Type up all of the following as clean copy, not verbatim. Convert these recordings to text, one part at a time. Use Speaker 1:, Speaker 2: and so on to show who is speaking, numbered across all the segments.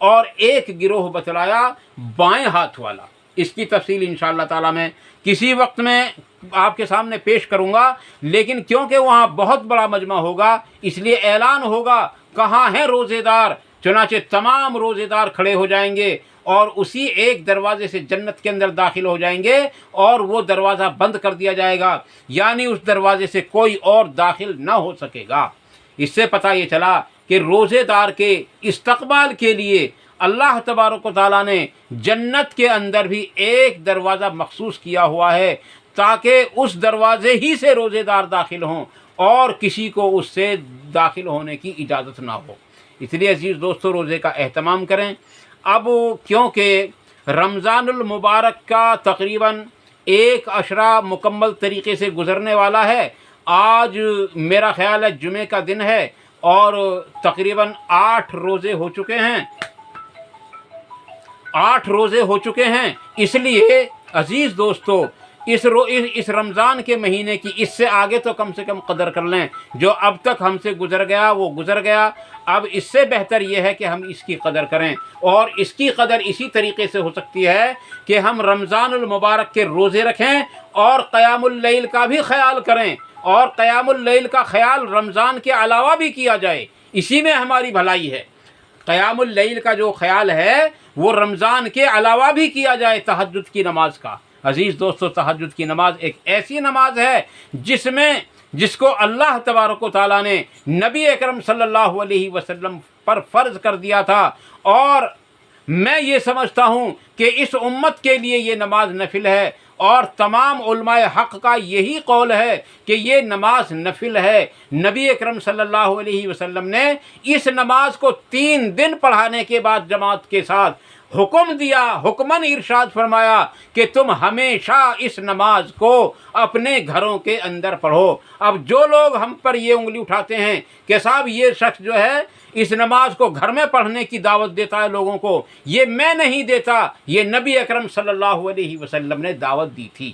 Speaker 1: اور ایک گروہ بتلایا بائیں ہاتھ والا۔ اس کی تفصیل انشاءاللہ تعالیٰ میں کسی وقت میں آپ کے سامنے پیش کروں گا، لیکن کیونکہ وہاں بہت بڑا مجمع ہوگا اس لیے اعلان ہوگا کہاں ہیں روزے دار، چنانچہ تمام روزے دار کھڑے ہو جائیں گے اور اسی ایک دروازے سے جنت کے اندر داخل ہو جائیں گے اور وہ دروازہ بند کر دیا جائے گا، یعنی اس دروازے سے کوئی اور داخل نہ ہو سکے گا۔ اس سے پتہ یہ چلا کہ روزے دار کے استقبال کے لیے اللہ تبارک و تعالیٰ نے جنت کے اندر بھی ایک دروازہ مخصوص کیا ہوا ہے تاکہ اس دروازے ہی سے روزے دار داخل ہوں اور کسی کو اس سے داخل ہونے کی اجازت نہ ہو۔ اس لیے عزیز دوستو روزے کا اہتمام کریں۔ اب کیونکہ رمضان المبارک کا تقریباً ایک عشرہ مکمل طریقے سے گزرنے والا ہے، آج میرا خیال ہے جمعے کا دن ہے اور تقریباً 8 روزے ہو چکے ہیں، 8 روزے ہو چکے ہیں۔ اس لیے عزیز دوستو اس رمضان کے مہینے کی اس سے آگے تو کم سے کم قدر کر لیں، جو اب تک ہم سے گزر گیا وہ گزر گیا، اب اس سے بہتر یہ ہے کہ ہم اس کی قدر کریں، اور اس کی قدر اسی طریقے سے ہو سکتی ہے کہ ہم رمضان المبارک کے روزے رکھیں اور قیام اللیل کا بھی خیال کریں، اور قیام اللیل کا خیال رمضان کے علاوہ بھی کیا جائے، اسی میں ہماری بھلائی ہے۔ قیام اللیل کا جو خیال ہے وہ رمضان کے علاوہ بھی کیا جائے تہجد کی نماز کا۔ عزیز دوستو تہجد کی نماز ایک ایسی نماز ہے جس کو اللہ تبارک و تعالیٰ نے نبی اکرم صلی اللہ علیہ وسلم پر فرض کر دیا تھا، اور میں یہ سمجھتا ہوں کہ اس امت کے لیے یہ نماز نفل ہے، اور تمام علماء حق کا یہی قول ہے کہ یہ نماز نفل ہے۔ نبی اکرم صلی اللہ علیہ وسلم نے اس نماز کو 3 دن پڑھانے کے بعد جماعت کے ساتھ حکم دیا، حکماً ارشاد فرمایا کہ تم ہمیشہ اس نماز کو اپنے گھروں کے اندر پڑھو۔ اب جو لوگ ہم پر یہ انگلی اٹھاتے ہیں کہ صاحب یہ شخص جو ہے اس نماز کو گھر میں پڑھنے کی دعوت دیتا ہے لوگوں کو، یہ میں نہیں دیتا، یہ نبی اکرم صلی اللہ علیہ وسلم نے دعوت دی تھی۔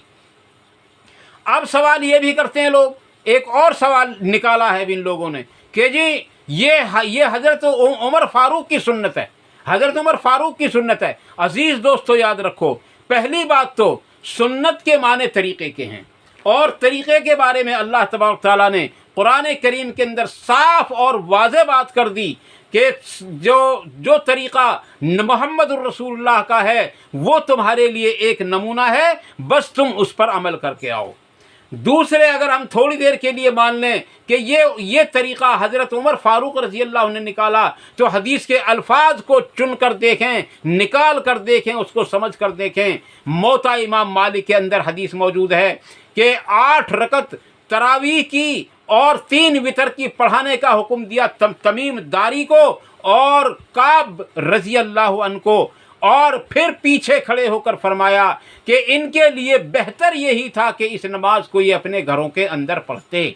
Speaker 1: اب سوال یہ بھی کرتے ہیں لوگ، ایک اور سوال نکالا ہے ان لوگوں نے کہ جی یہ حضرت عمر فاروق کی سنت ہے، حضرت عمر فاروق کی سنت ہے۔ عزیز دوستو یاد رکھو، پہلی بات تو سنت کے معنی طریقے کے ہیں، اور طریقے کے بارے میں اللہ تبارک تعالیٰ نے قرآن کریم کے اندر صاف اور واضح بات کر دی کہ جو طریقہ محمد الرسول اللہ کا ہے وہ تمہارے لیے ایک نمونہ ہے، بس تم اس پر عمل کر کے آؤ۔ دوسرے اگر ہم تھوڑی دیر کے لیے مان لیں کہ یہ طریقہ حضرت عمر فاروق رضی اللہ عنہ نے نکالا، تو حدیث کے الفاظ کو چن کر دیکھیں، نکال کر دیکھیں، اس کو سمجھ کر دیکھیں۔ موطا امام مالک کے اندر حدیث موجود ہے کہ 8 رکعت تراویح کی اور 3 وتر کی پڑھانے کا حکم دیا تمیم داری کو اور کعب رضی اللہ عنہ کو، اور پھر پیچھے کھڑے ہو کر فرمایا کہ ان کے لیے بہتر یہی تھا کہ اس نماز کو یہ اپنے گھروں کے اندر پڑھتے۔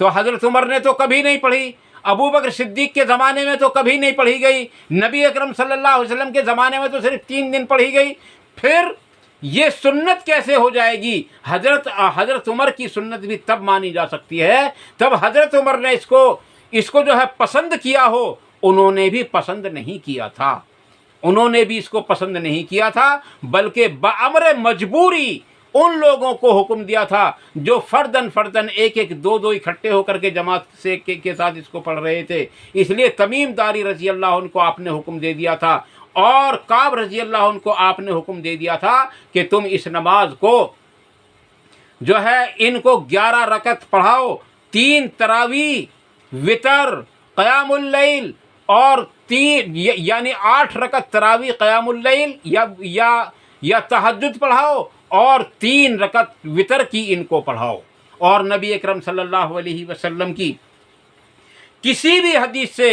Speaker 1: تو حضرت عمر نے تو کبھی نہیں پڑھی، ابو بکر صدیق کے زمانے میں تو کبھی نہیں پڑھی گئی، نبی اکرم صلی اللہ علیہ وسلم کے زمانے میں تو صرف 3 دن پڑھی گئی، پھر یہ سنت کیسے ہو جائے گی؟ حضرت عمر کی سنت بھی تب مانی جا سکتی ہے تب حضرت عمر نے اس کو جو ہے پسند کیا ہو۔ انہوں نے بھی پسند نہیں کیا تھا، انہوں نے بھی اس کو پسند نہیں کیا تھا، بلکہ بامر مجبوری ان لوگوں کو حکم دیا تھا جو فردن ایک 2 اکٹھے ہو کر کے جماعت سے کے ساتھ اس کو پڑھ رہے تھے۔ اس لیے تمیم داری رضی اللہ عنہ کو آپ نے حکم دے دیا تھا، اور کعب رضی اللہ عنہ کو آپ نے حکم دے دیا تھا کہ تم اس نماز کو جو ہے ان کو 11 رکعت پڑھاؤ، 3 تراویح، وتر، قیام اللیل، اور 3 یعنی 8 رکعت تراویح قیام اللیل یا تہجد پڑھاؤ، اور 3 رکعت وتر کی ان کو پڑھاؤ۔ اور نبی اکرم صلی اللہ علیہ وسلم کی کسی بھی حدیث سے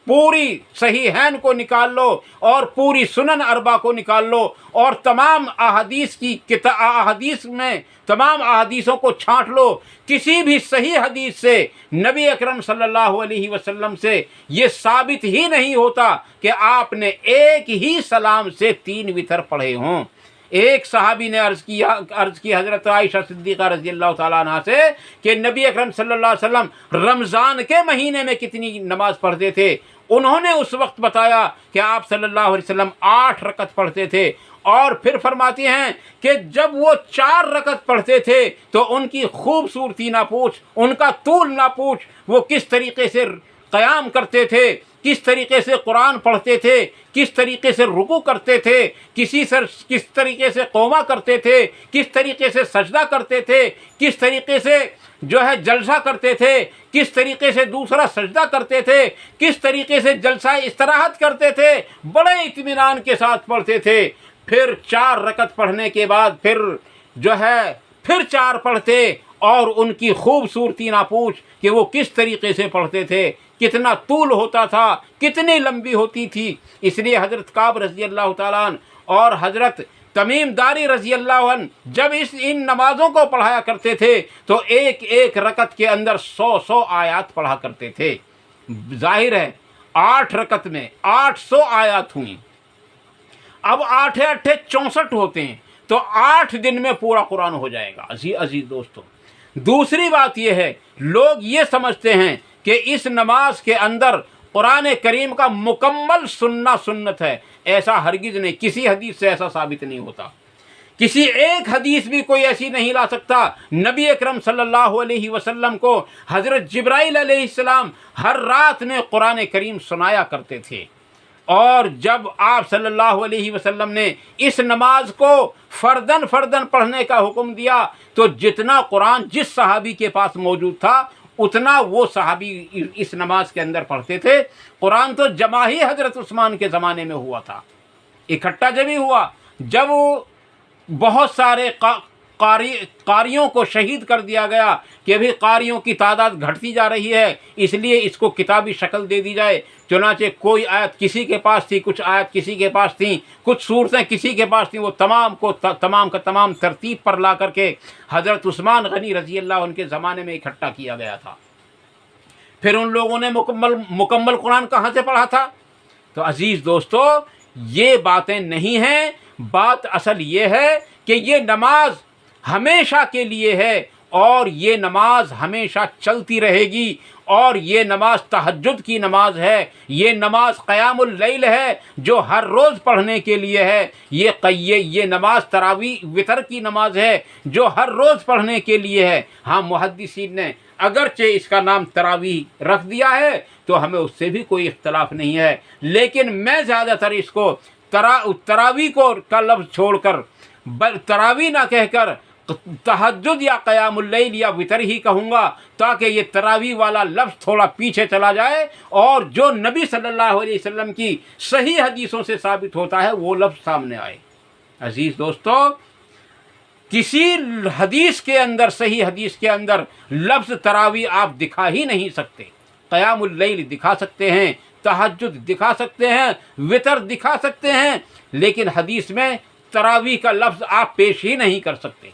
Speaker 1: پوری صحیحین کو نکال لو اور پوری سنن اربع کو نکال لو، اور تمام احادیث میں تمام احادیثوں کو چھانٹ لو، کسی بھی صحیح حدیث سے نبی اکرم صلی اللہ علیہ وسلم سے یہ ثابت ہی نہیں ہوتا کہ آپ نے ایک ہی سلام سے 3 وتر پڑھے ہوں۔ ایک صحابی نے عرض کی حضرت عائشہ صدیقہ رضی اللہ تعالیٰ عنہ سے کہ نبی اکرم صلی اللہ علیہ وسلم رمضان کے مہینے میں کتنی نماز پڑھتے تھے؟ انہوں نے اس وقت بتایا کہ آپ صلی اللہ علیہ وسلم 8 رکعت پڑھتے تھے، اور پھر فرماتے ہیں کہ جب وہ 4 رکعت پڑھتے تھے تو ان کی خوبصورتی نہ پوچھ، ان کا طول نہ پوچھ، وہ کس طریقے سے قیام کرتے تھے، کس طریقے سے قرآن پڑھتے تھے، کس طریقے سے رکوع کرتے تھے، کس طریقے سے قوما کرتے تھے، کس طریقے سے سجدہ کرتے تھے، کس طریقے سے جلسہ کرتے تھے، کس طریقے سے دوسرا سجدہ کرتے تھے، کس طریقے سے جلسہ استراحت کرتے تھے، بڑے اطمینان کے ساتھ پڑھتے تھے۔ پھر 4 رکعت پڑھنے کے بعد پھر 4 پڑھتے، اور ان کی خوبصورتی نہ پوچھ کہ وہ کس طریقے سے پڑھتے تھے، کتنا طول ہوتا تھا، کتنی لمبی ہوتی تھی۔ اس لیے حضرت کعب رضی اللہ تعالیٰ عنہ اور حضرت تمیم داری رضی اللہ عنہ جب ان نمازوں کو پڑھایا کرتے تھے تو ایک ایک رکعت کے اندر 100 آیات پڑھا کرتے تھے۔ ظاہر ہے 8 رکعت میں 800 آیات ہوئیں۔ اب 8 8 64 ہوتے ہیں، تو 8 دن میں پورا قرآن ہو جائے گا۔ عزیز دوستو، دوسری بات یہ ہے، لوگ یہ سمجھتے ہیں کہ اس نماز کے اندر قرآن کریم کا مکمل سننا سنت ہے۔ ایسا ہرگز نہیں، کسی حدیث سے ایسا ثابت نہیں ہوتا، کسی ایک حدیث بھی کوئی ایسی نہیں لا سکتا۔ نبی اکرم صلی اللہ علیہ وسلم کو حضرت جبرائیل علیہ السلام ہر رات میں قرآن کریم سنایا کرتے تھے، اور جب آپ صلی اللہ علیہ وسلم نے اس نماز کو فردن پڑھنے کا حکم دیا تو جتنا قرآن جس صحابی کے پاس موجود تھا اتنا وہ صحابی اس نماز کے اندر پڑھتے تھے۔ قرآن تو جمع ہی حضرت عثمان کے زمانے میں ہوا تھا، اکٹھا جب ہی ہوا، جب بہت سارے قاریوں کو شہید کر دیا گیا کہ ابھی قاریوں کی تعداد گھٹتی جا رہی ہے، اس لیے اس کو کتابی شکل دے دی جائے۔ چنانچہ کوئی آیت کسی کے پاس تھی، کچھ آیت کسی کے پاس تھیں، کچھ صورتیں کسی کے پاس تھیں، وہ تمام کا تمام ترتیب پر لا کر کے حضرت عثمان غنی رضی اللہ عنہ کے زمانے میں اکٹھا کیا گیا تھا۔ پھر ان لوگوں نے مکمل قرآن کہاں سے پڑھا تھا؟ تو عزیز دوستو، یہ باتیں نہیں ہیں، بات اصل یہ ہے کہ یہ نماز ہمیشہ کے لیے ہے، اور یہ نماز ہمیشہ چلتی رہے گی، اور یہ نماز تہجد کی نماز ہے، یہ نماز قیام اللیل ہے جو ہر روز پڑھنے کے لیے ہے، یہ نماز تراویح وتر کی نماز ہے جو ہر روز پڑھنے کے لیے ہے۔ ہاں، محدثین نے اگرچہ اس کا نام تراویح رکھ دیا ہے تو ہمیں اس سے بھی کوئی اختلاف نہیں ہے، لیکن میں زیادہ تر اس کو تراویح کا لفظ چھوڑ کر تراویح نہ کہہ کر تہجد یا قیام اللیل یا وتر ہی کہوں گا، تاکہ یہ تراویح والا لفظ تھوڑا پیچھے چلا جائے اور جو نبی صلی اللہ علیہ وسلم کی صحیح حدیثوں سے ثابت ہوتا ہے وہ لفظ سامنے آئے۔ عزیز دوستو، کسی حدیث کے اندر، صحیح حدیث کے اندر لفظ تراویح آپ دکھا ہی نہیں سکتے۔ قیام اللیل دکھا سکتے ہیں، تہجد دکھا سکتے ہیں، وتر دکھا سکتے ہیں، لیکن حدیث میں تراویح کا لفظ آپ پیش ہی نہیں کر سکتے۔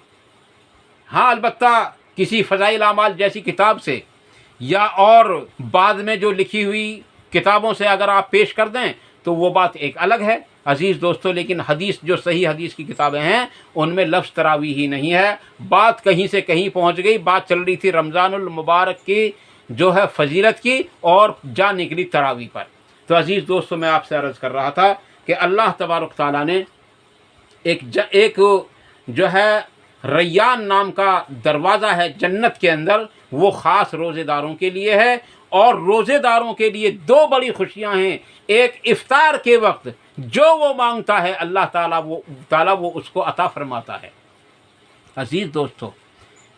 Speaker 1: ہاں، البتہ کسی فضائل اعمال جیسی کتاب سے یا اور بعد میں جو لکھی ہوئی کتابوں سے اگر آپ پیش کر دیں تو وہ بات ایک الگ ہے عزیز دوستو، لیکن حدیث جو صحیح حدیث کی کتابیں ہیں ان میں لفظ تراویح ہی نہیں ہے۔ بات کہیں سے کہیں پہنچ گئی، بات چل رہی تھی رمضان المبارک کی فضیلت کی، اور جا نکلی تراویح پر۔ تو عزیز دوستو، میں آپ سے عرض کر رہا تھا کہ اللہ تبارک تعالیٰ نے ایک ریان نام کا دروازہ ہے جنت کے اندر، وہ خاص روزے داروں کے لیے ہے، اور روزے داروں کے لیے 2 بڑی خوشیاں ہیں۔ ایک، افطار کے وقت جو وہ مانگتا ہے اللہ تعالیٰ وہ اس کو عطا فرماتا ہے۔ عزیز دوستو،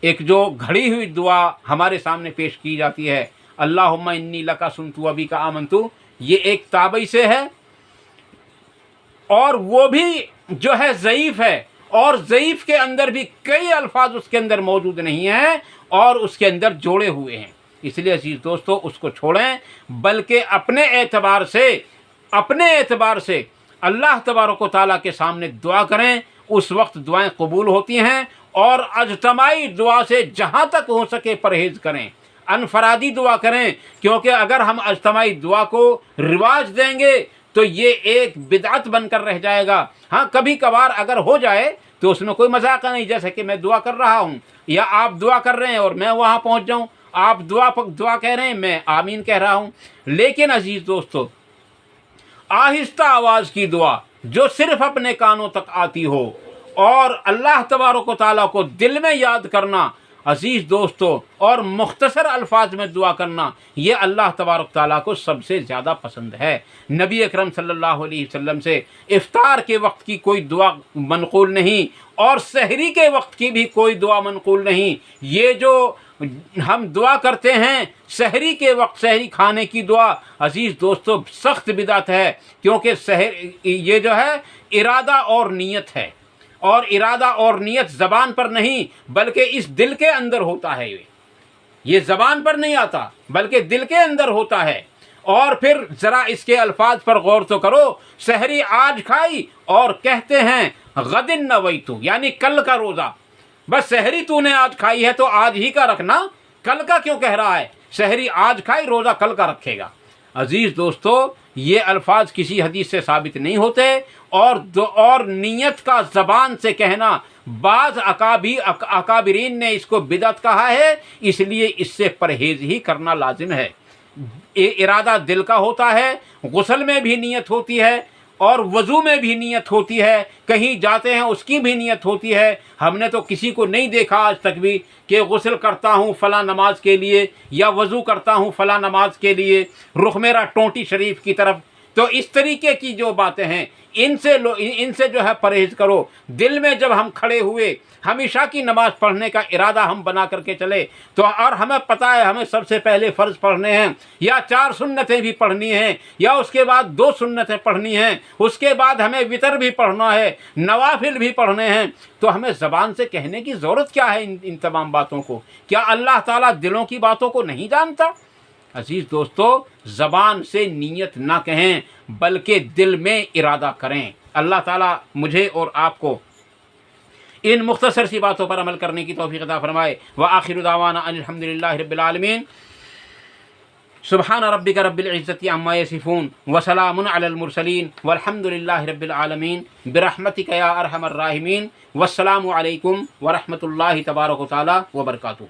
Speaker 1: ایک جو گھڑی ہوئی دعا ہمارے سامنے پیش کی جاتی ہے، اللہم انی لکا سنتو ابی کا آمنتو، یہ ایک تابعی سے ہے، اور وہ بھی ضعیف ہے، اور ضعیف کے اندر بھی کئی الفاظ اس کے اندر موجود نہیں ہیں اور اس کے اندر جوڑے ہوئے ہیں۔ اس لیے عزیز دوستو، اس کو چھوڑیں، بلکہ اپنے اعتبار سے اللہ تبارک و تعالیٰ کے سامنے دعا کریں، اس وقت دعائیں قبول ہوتی ہیں، اور اجتماعی دعا سے جہاں تک ہو سکے پرہیز کریں، انفرادی دعا کریں، کیونکہ اگر ہم اجتماعی دعا کو رواج دیں گے تو یہ ایک بدعت بن کر رہ جائے گا۔ ہاں، کبھی کبھار اگر ہو جائے تو اس میں کوئی مذاق نہیں، جیسے کہ میں دعا کر رہا ہوں یا آپ دعا کر رہے ہیں اور میں وہاں پہنچ جاؤں، آپ دعا کہہ رہے ہیں، میں آمین کہہ رہا ہوں، لیکن عزیز دوستو آہستہ آواز کی دعا جو صرف اپنے کانوں تک آتی ہو اور اللہ تبارک و تعالیٰ کو دل میں یاد کرنا عزیز دوستو اور مختصر الفاظ میں دعا کرنا، یہ اللہ تبارک تعالیٰ کو سب سے زیادہ پسند ہے۔ نبی اکرم صلی اللہ علیہ وسلم سے افطار کے وقت کی کوئی دعا منقول نہیں اور سحری کے وقت کی بھی کوئی دعا منقول نہیں۔ یہ جو ہم دعا کرتے ہیں سحری کے وقت، سحری کھانے کی دعا عزیز دوستو سخت بدعت ہے، کیونکہ یہ جو ہے ارادہ اور نیت ہے، اور ارادہ اور نیت زبان پر نہیں بلکہ اس دل کے اندر ہوتا ہے۔ یہ زبان پر نہیں آتا بلکہ دل کے اندر ہوتا ہے۔ اور پھر ذرا اس کے الفاظ پر غور تو کرو، سحری آج کھائی اور کہتے ہیں غدن نویتو، یعنی کل کا روزہ، بس سحری تو نے آج کھائی ہے تو آج ہی کا رکھنا، کل کا کیوں کہہ رہا ہے؟ سحری آج کھائی، روزہ کل کا رکھے گا۔ عزیز دوستو یہ الفاظ کسی حدیث سے ثابت نہیں ہوتے، اور نیت کا زبان سے کہنا بعض اکابرین نے اس کو بدعت کہا ہے، اس لیے اس سے پرہیز ہی کرنا لازم ہے۔ ارادہ دل کا ہوتا ہے، غسل میں بھی نیت ہوتی ہے اور وضو میں بھی نیت ہوتی ہے، کہیں جاتے ہیں اس کی بھی نیت ہوتی ہے۔ ہم نے تو کسی کو نہیں دیکھا آج تک بھی کہ غسل کرتا ہوں فلاں نماز کے لیے یا وضو کرتا ہوں فلاں نماز کے لیے، رخ میرا ٹونٹی شریف کی طرف۔ تو اس طریقے کی جو باتیں ہیں ان سے جو ہے پرہیز کرو۔ دل میں جب ہم کھڑے ہوئے ہمیشہ کی نماز پڑھنے کا ارادہ ہم بنا کر کے چلے تو، اور ہمیں پتہ ہے ہمیں سب سے پہلے فرض پڑھنے ہیں، یا 4 سنتیں بھی پڑھنی ہیں، یا اس کے بعد 2 سنتیں پڑھنی ہیں، اس کے بعد ہمیں وتر بھی پڑھنا ہے، نوافل بھی پڑھنے ہیں، تو ہمیں زبان سے کہنے کی ضرورت کیا ہے ان تمام باتوں کو؟ کیا اللہ تعالیٰ دلوں کی باتوں کو نہیں جانتا؟ عزیز دوستو زبان سے نیت نہ کہیں بلکہ دل میں ارادہ کریں۔ اللہ تعالیٰ مجھے اور آپ کو ان مختصر سی باتوں پر عمل کرنے کی توفیق عطا فرمائے۔ وآخر دعوانا ان الحمدللہ رب العالمین۔ سبحان ربک رب العزت عما یصفون وسلام علی المرسلین والحمد للہ رب العالمین برحمتک یا ارحم الراحمین۔ والسلام علیکم ورحمۃ اللہ تبارک و تعالی وبرکاتہ۔